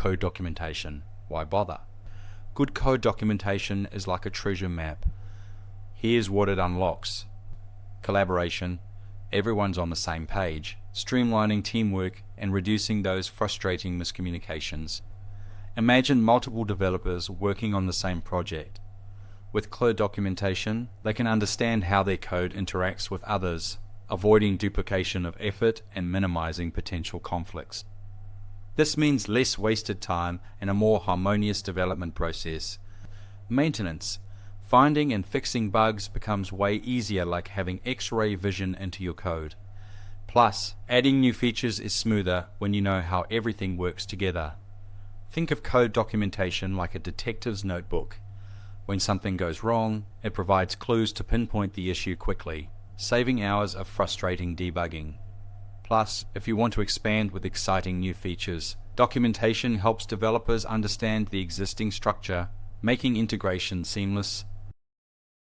code documentation. Why bother? Good code documentation is like a treasure map. Here's what it unlocks: collaboration, everyone's on the same page, streamlining teamwork, and reducing those frustrating miscommunications. Imagine multiple developers working on the same project. With code documentation, they can understand how their code interacts with others, avoiding duplication of effort and minimizing potential conflicts. This means less wasted time and a more harmonious development process. Maintenance. Finding and fixing bugs becomes way easier, like having X-ray vision into your code. Plus, adding new features is smoother when you know how everything works together. Think of code documentation like a detective's notebook. When something goes wrong, it provides clues to pinpoint the issue quickly, saving hours of frustrating debugging. Plus, if you want to expand with exciting new features, documentation helps developers understand the existing structure, making integration seamless